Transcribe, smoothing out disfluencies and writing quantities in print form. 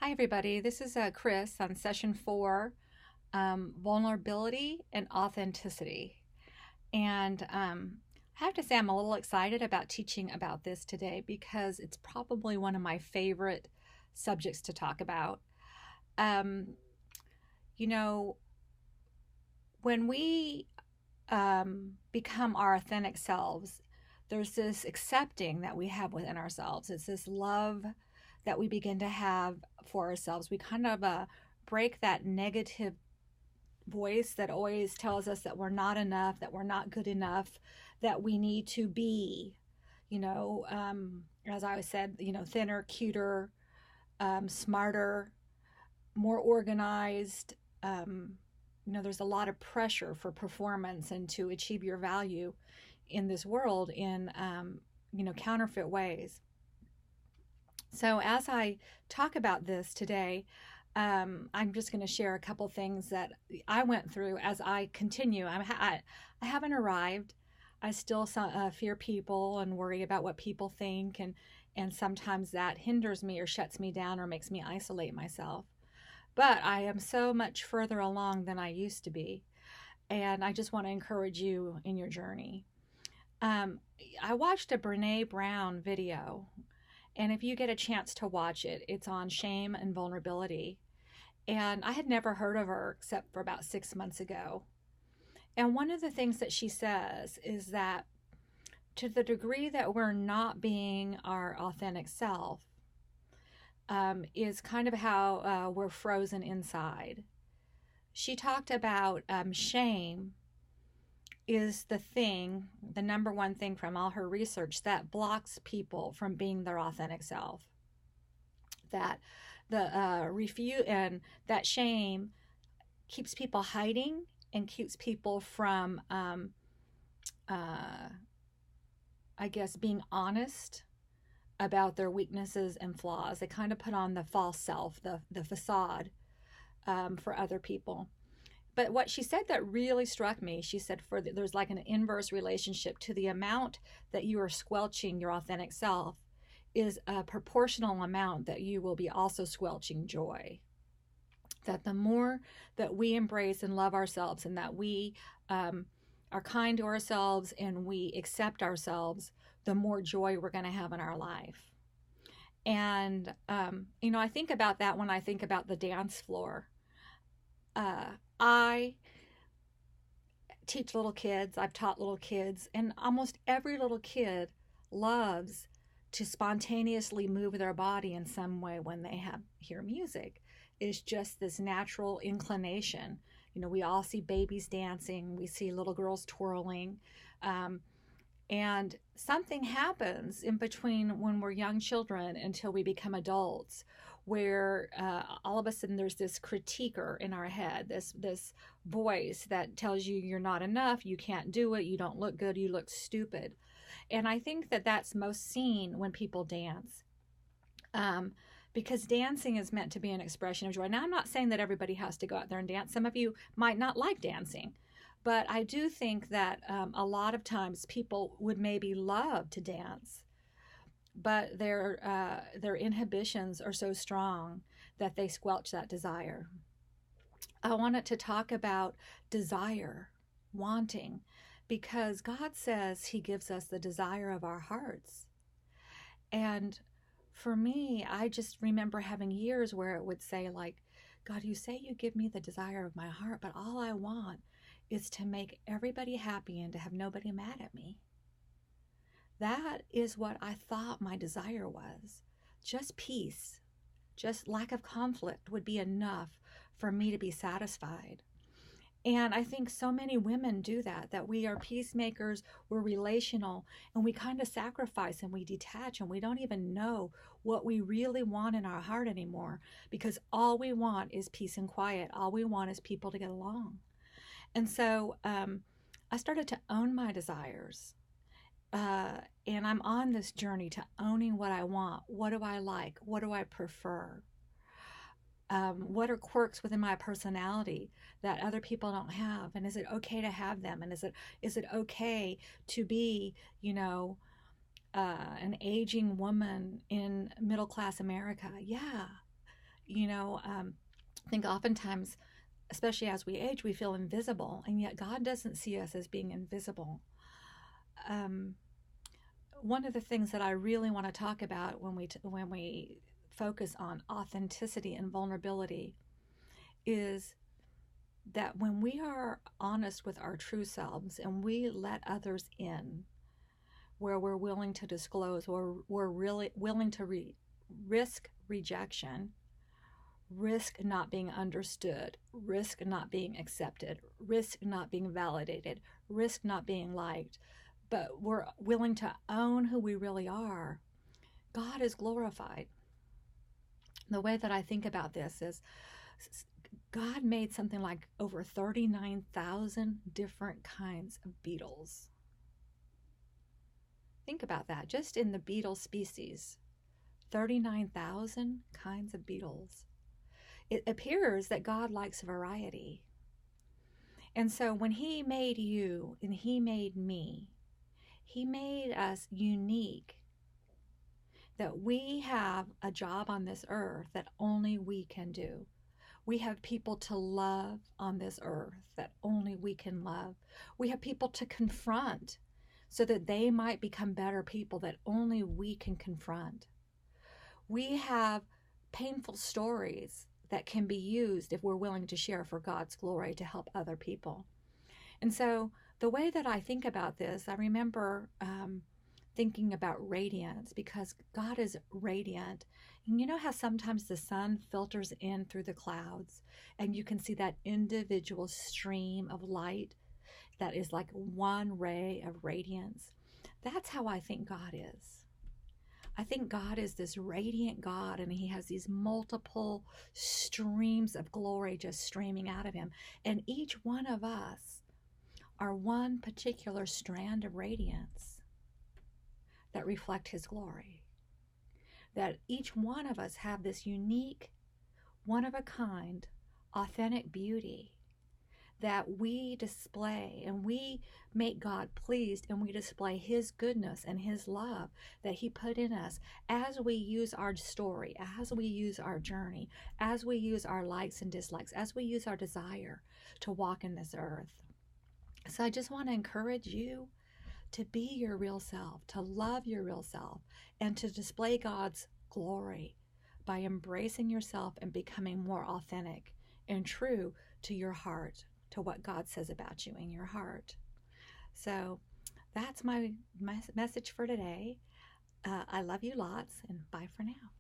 Hi, everybody. This is Chris on session 4, vulnerability and authenticity. And I have to say, I'm a little excited about teaching about this today because it's probably one of my favorite subjects to talk about. Um, you know, when we become our authentic selves, there's this accepting that we have within ourselves. It's this love that we begin to have for ourselves. We kind of break that negative voice that always tells us that we're not enough, that we're not good enough, that we need to be, as I said, thinner, cuter, smarter, more organized. There's a lot of pressure for performance and to achieve your value in this world in, counterfeit ways. So as I talk about this today, I'm just going to share a couple things that I went through as I continue. I haven't arrived. I still fear people and worry about what people think, and sometimes that hinders me or shuts me down or makes me isolate myself. But I am so much further along than I used to be, and I just want to encourage you in your journey. Um, I watched a Brene Brown video, and if you get a chance to watch it, it's on shame and vulnerability. And I had never heard of her except for about 6 months ago. And one of the things that she says is that to the degree that we're not being our authentic self, is kind of how we're frozen inside. She talked about shame is the number one thing from all her research that blocks people from being their authentic self. That the that shame keeps people hiding and keeps people from, I guess, being honest about their weaknesses and flaws. They kind of put on the false self, the facade, for other people. But what she said that really struck me, she said there's like an inverse relationship to the amount that you are squelching your authentic self is a proportional amount that you will be also squelching joy. That the more that we embrace and love ourselves and that we are kind to ourselves and we accept ourselves, the more joy we're going to have in our life. And, I think about that when I think about the dance floor. I teach little kids, I've taught little kids, and almost every little kid loves to spontaneously move their body in some way when they hear music. It's just this natural inclination. We all see babies dancing, we see little girls twirling, and something happens in between when we're young children until we become adults, where all of a sudden there's this critiquer in our head, this voice that tells you you're not enough, you can't do it, you don't look good, you look stupid. And I think that that's most seen when people dance. Because dancing is meant to be an expression of joy. Now, I'm not saying that everybody has to go out there and dance. Some of you might not like dancing. But I do think that a lot of times people would maybe love to dance, but their inhibitions are so strong that they squelch that desire. I wanted to talk about desire, wanting, because God says He gives us the desire of our hearts. And for me, I just remember having years where it would say, like, God, you say you give me the desire of my heart, but all I want is to make everybody happy and to have nobody mad at me. That is what I thought my desire was. Just peace, just lack of conflict would be enough for me to be satisfied. And I think so many women do that we are peacemakers, we're relational, and we kind of sacrifice and we detach and we don't even know what we really want in our heart anymore, because all we want is peace and quiet. All we want is people to get along. And so I started to own my desires. And I'm on this journey to owning what I want. What do I like? What do I prefer? What are quirks within my personality that other people don't have? And is it okay to have them? And is it okay to be, an aging woman in middle class America? Yeah. I think oftentimes, especially as we age, we feel invisible, and yet God doesn't see us as being invisible. Um, One of the things that I really want to talk about when we focus on authenticity and vulnerability is that when we are honest with our true selves and we let others in, where we're willing to disclose, or we're really willing to risk rejection, risk not being understood, risk not being accepted, risk not being validated, risk not being liked, but we're willing to own who we really are, God is glorified. The way that I think about this is God made something like over 39,000 different kinds of beetles. Think about that, just in the beetle species, 39,000 kinds of beetles. It appears that God likes variety. And so when He made you and He made me, He made us unique, that we have a job on this earth that only we can do. We have people to love on this earth that only we can love. We have people to confront so that they might become better people that only we can confront. We have painful stories that can be used if we're willing to share for God's glory to help other people. And so the way that I think about this, I remember thinking about radiance, because God is radiant. And you know how sometimes the sun filters in through the clouds and you can see that individual stream of light that is like one ray of radiance? That's how I think God is. I think God is this radiant God, and He has these multiple streams of glory just streaming out of Him. And each one of us are one particular strand of radiance that reflect His glory. That each one of us have this unique, one-of-a-kind, authentic beauty that we display, and we make God pleased, and we display His goodness and His love that He put in us as we use our story, as we use our journey, as we use our likes and dislikes, as we use our desire to walk in this earth. So I just want to encourage you to be your real self, to love your real self, and to display God's glory by embracing yourself and becoming more authentic and true to your heart, to what God says about you in your heart. So that's my message for today. I love you lots, and bye for now.